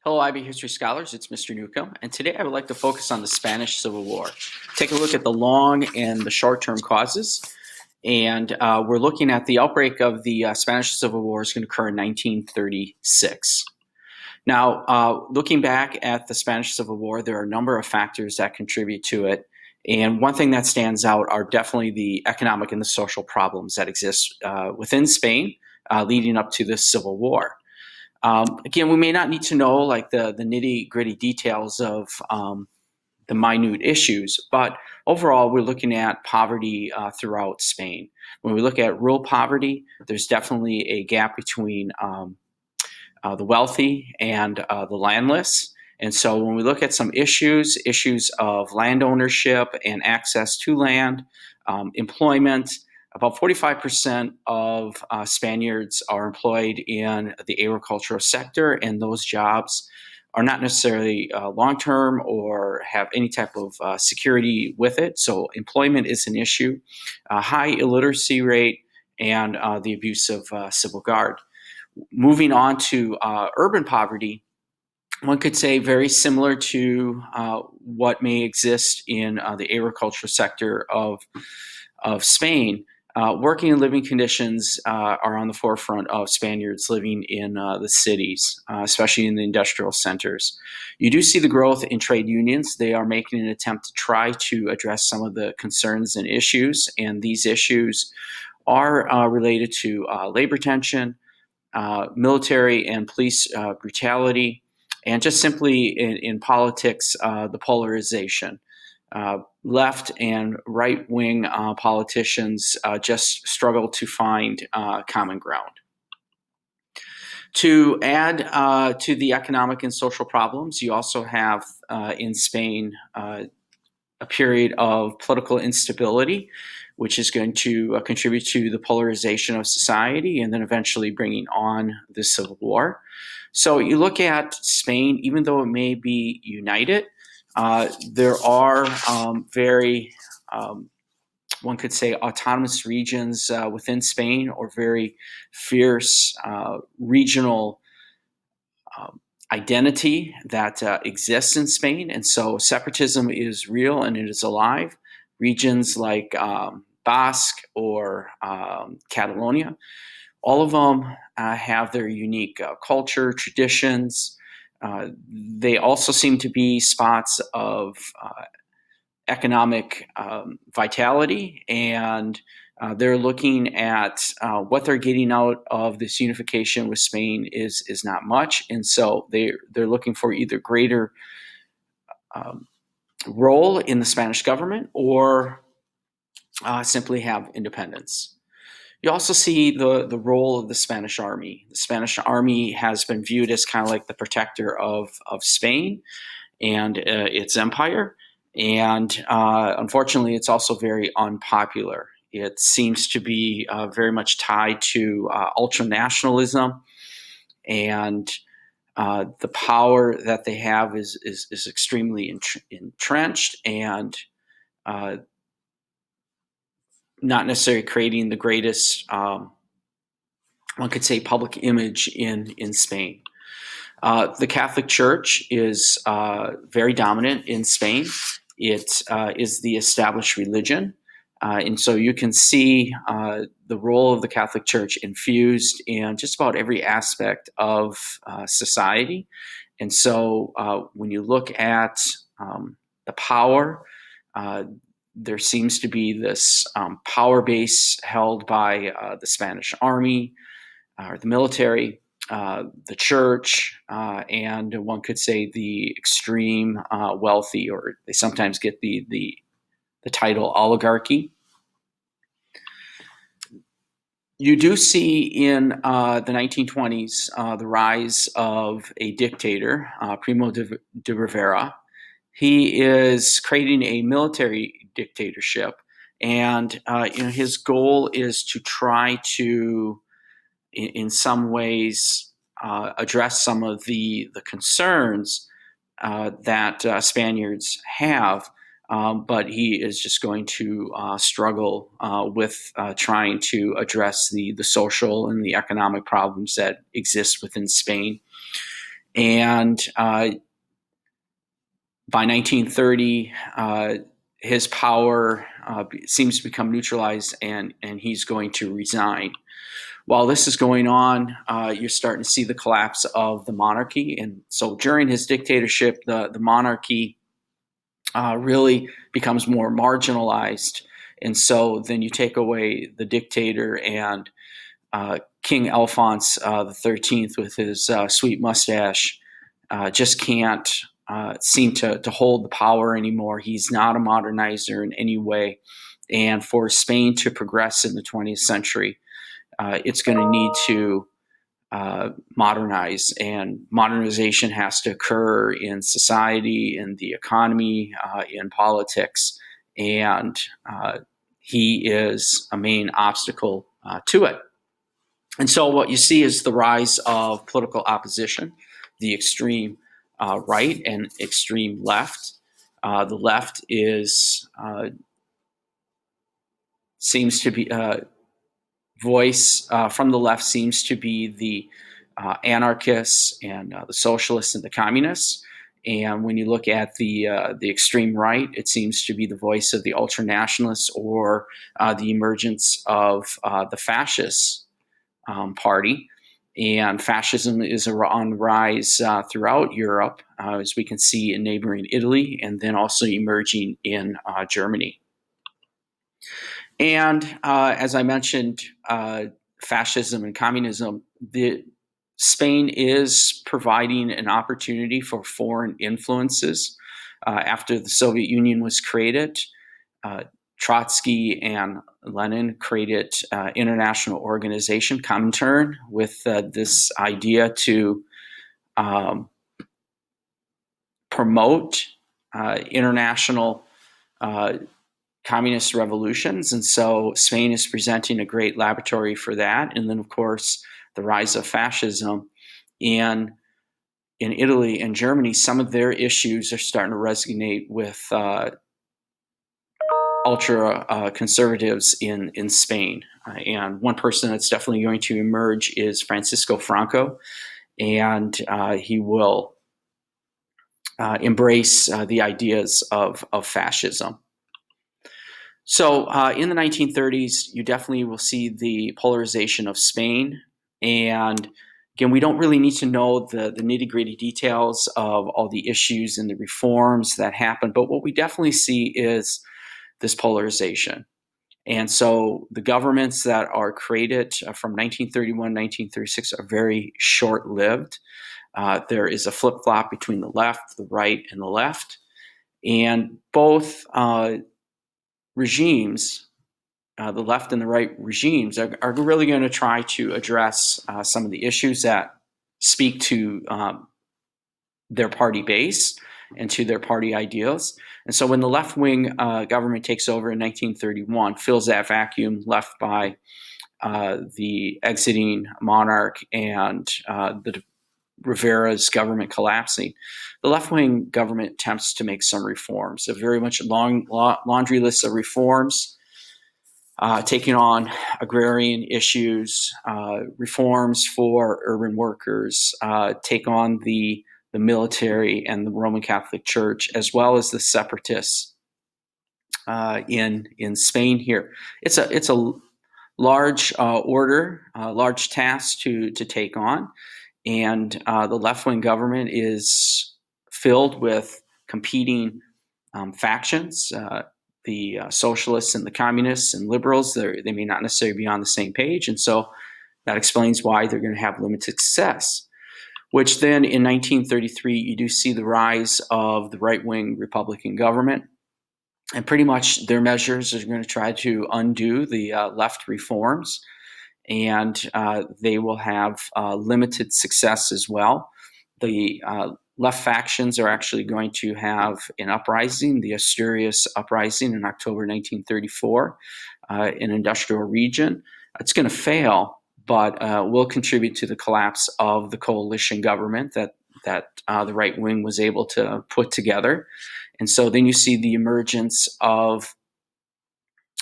Hello, IB History Scholars. It's Mr. Newcomb, and today I would like to focus on the Spanish Civil War. Take a look at the long and the short-term causes, and we're looking at the outbreak of the Spanish Civil War is going to occur in 1936. Now, looking back at the Spanish Civil War, there are a number of factors that contribute to it, and one thing that stands out are definitely the economic and the social problems that exist within Spain leading up to this Civil War. Again, we may not need to know like the nitty gritty details of the minute issues, but overall, we're looking at poverty throughout Spain. When we look at rural poverty, there's definitely a gap between the wealthy and the landless. And so when we look at some issues of land ownership and access to land, employment, about 45% of Spaniards are employed in the agricultural sector, and those jobs are not necessarily long-term or have any type of security with it. So employment is an issue, high illiteracy rate, and the abuse of civil guard. Moving on to urban poverty, one could say very similar to what may exist in the agricultural sector of Spain. Working and living conditions are on the forefront of Spaniards living in the cities, especially in the industrial centers. You do see the growth in trade unions. They are making an attempt to try to address some of the concerns and issues, and these issues are related to labor tension, military and police brutality, and just simply in politics, the polarization. Left and right-wing politicians just struggle to find common ground. To add to the economic and social problems, you also have in Spain a period of political instability, which is going to contribute to the polarization of society and then eventually bringing on the Civil War. So you look at Spain, even though it may be united, there are one could say, autonomous regions within Spain, or very fierce regional identity that exists in Spain. And so separatism is real and it is alive. Regions like Basque or Catalonia, all of them have their unique culture, traditions. They also seem to be spots of economic vitality, and they're looking at what they're getting out of this unification with Spain is not much, and so they're looking for either greater role in the Spanish government or simply have independence. You also see the role of the Spanish army. The Spanish army has been viewed as kind of like the protector of Spain and its empire. And unfortunately, it's also very unpopular. It seems to be very much tied to ultranationalism, and the power that they have is extremely entrenched and not necessarily creating the greatest, one could say, public image in Spain. The Catholic Church is very dominant in Spain. It is the established religion. And so you can see the role of the Catholic Church infused in just about every aspect of society. And so when you look at the power, there seems to be this power base held by the Spanish army or the military, the church, and one could say the extreme wealthy, or they sometimes get the title oligarchy. You do see in the 1920s the rise of a dictator, Primo de Rivera. He is creating a military dictatorship, and his goal is to try to, in some ways, address some of the concerns that Spaniards have, but he is just going to struggle with trying to address the social and the economic problems that exist within Spain. And by 1930, his power seems to become neutralized, and he's going to resign. While this is going on, you're starting to see the collapse of the monarchy. And so during his dictatorship, the monarchy really becomes more marginalized. And so then you take away the dictator, and King Alphonse the 13th with his sweet mustache just can't seem to hold the power anymore. He's not a modernizer in any way. And for Spain to progress in the 20th century, it's going to need to modernize, and modernization has to occur in society, in the economy, in politics, and he is a main obstacle to it. And so what you see is the rise of political opposition, the extreme right and extreme left. The left is seems to be voice from the left seems to be the anarchists and the socialists and the communists. And when you look at the extreme right, it seems to be the voice of the ultranationalists, or the emergence of the fascist party. And fascism is on the rise throughout Europe, as we can see in neighboring Italy, and then also emerging in Germany. And as I mentioned, fascism and communism, Spain is providing an opportunity for foreign influences. After the Soviet Union was created, Trotsky and Lenin created international organization, Comintern, with this idea to promote international communist revolutions. And so Spain is presenting a great laboratory for that. And then, of course, the rise of fascism. And in Italy and Germany, some of their issues are starting to resonate with ultra conservatives in Spain. And one person that's definitely going to emerge is Francisco Franco. And he will embrace the ideas of fascism. So in the 1930s, you definitely will see the polarization of Spain. And again, we don't really need to know the nitty-gritty details of all the issues and the reforms that happened. But what we definitely see is this polarization. And so the governments that are created from 1931, 1936 are very short-lived. There is a flip-flop between the left, the right, and the left. And both regimes, the left and the right regimes, are really going to try to address some of the issues that speak to their party base and to their party ideals. And so when the left-wing government takes over in 1931, fills that vacuum left by the exiting monarch and the Rivera's government collapsing, the left-wing government attempts to make some reforms, a very much long laundry list of reforms, taking on agrarian issues, reforms for urban workers, take on the military and the Roman Catholic Church, as well as the separatists in Spain here. It's a large order, large task to take on. And the left-wing government is filled with competing factions. The socialists and the communists and liberals, they may not necessarily be on the same page. And so that explains why they're going to have limited success. Which then in 1933, you do see the rise of the right-wing Republican government. And pretty much their measures are going to try to undo the left reforms. And they will have limited success as well. The left factions are actually going to have an uprising, the Asturias Uprising in October 1934, an industrial region. It's going to fail, but will contribute to the collapse of the coalition government that the right wing was able to put together. And so then you see the emergence of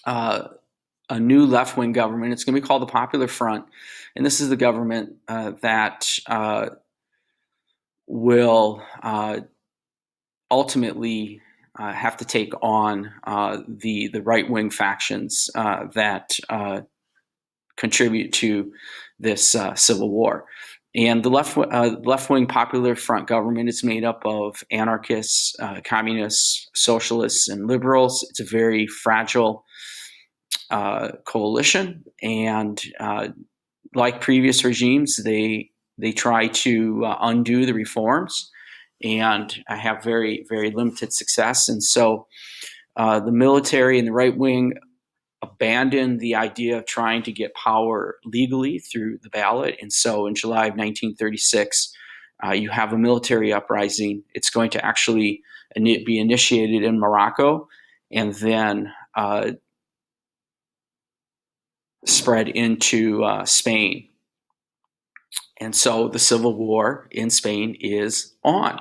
a new left-wing government. It's going to be called the Popular Front, and this is the government that will ultimately have to take on the right-wing factions that contribute to this civil war. And the left-wing Popular Front government is made up of anarchists, communists, socialists, and liberals. It's a very fragile coalition, and like previous regimes, they try to undo the reforms and have very, very limited success. And so the military and the right wing abandoned the idea of trying to get power legally through the ballot. And so in July of 1936, you have a military uprising. It's going to actually be initiated in Morocco and then spread into Spain. And so the Civil War in Spain is on.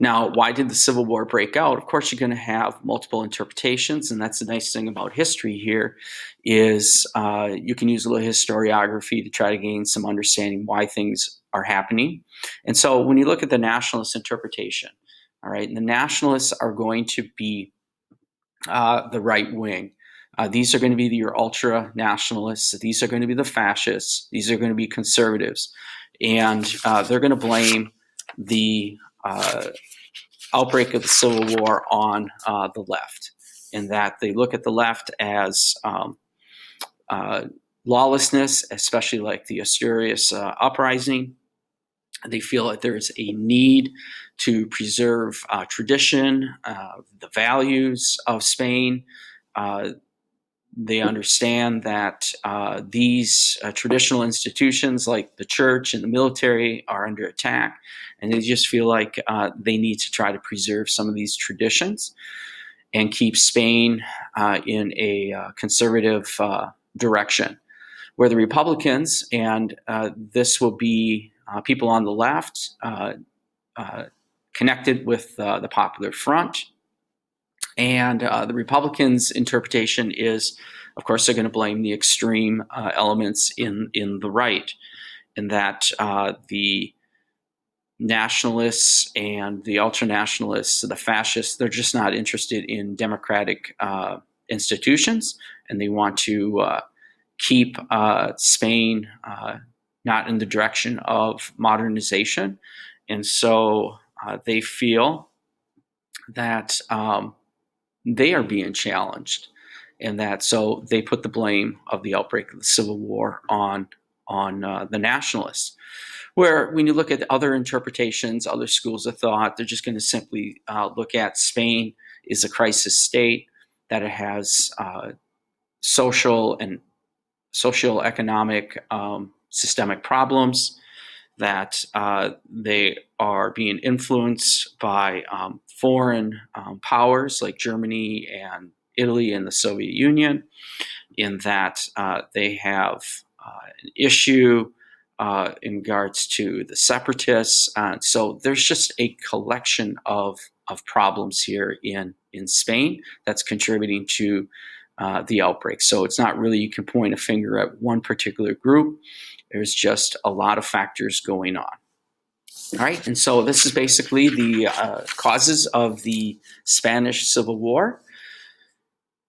Now, why did the Civil War break out? Of course, you're going to have multiple interpretations, and that's the nice thing about history here is you can use a little historiography to try to gain some understanding why things are happening. And so when you look at the nationalist interpretation, all right, the nationalists are going to be the right wing. These are going to be your ultra nationalists. These are going to be the fascists. These are going to be conservatives. And they're going to blame the outbreak of the Civil War on the left, in that they look at the left as lawlessness, especially like the Asturias uprising. They feel that there is a need to preserve tradition, the values of Spain. They understand that these traditional institutions like the church and the military are under attack, and they just feel like they need to try to preserve some of these traditions and keep Spain in a conservative direction. Where the Republicans, and this will be people on the left connected with the Popular Front, and the Republicans' interpretation is, of course, they're going to blame the extreme elements in the right, in that the nationalists and the ultranationalists, the fascists, they're just not interested in democratic institutions, and they want to keep Spain not in the direction of modernization. And so they feel that they are being challenged, and that so they put the blame of the outbreak of the Civil War on the nationalists. Where when you look at other interpretations, other schools of thought, they're just going to simply look at Spain is a crisis state, that it has social and socioeconomic systemic problems, that they are being influenced by foreign powers like Germany and Italy and the Soviet Union, in that they have an issue in regards to the separatists. So there's just a collection of problems here in Spain that's contributing to the outbreak. So it's not really you can point a finger at one particular group. There's just a lot of factors going on. All right, and so this is basically the causes of the Spanish Civil War.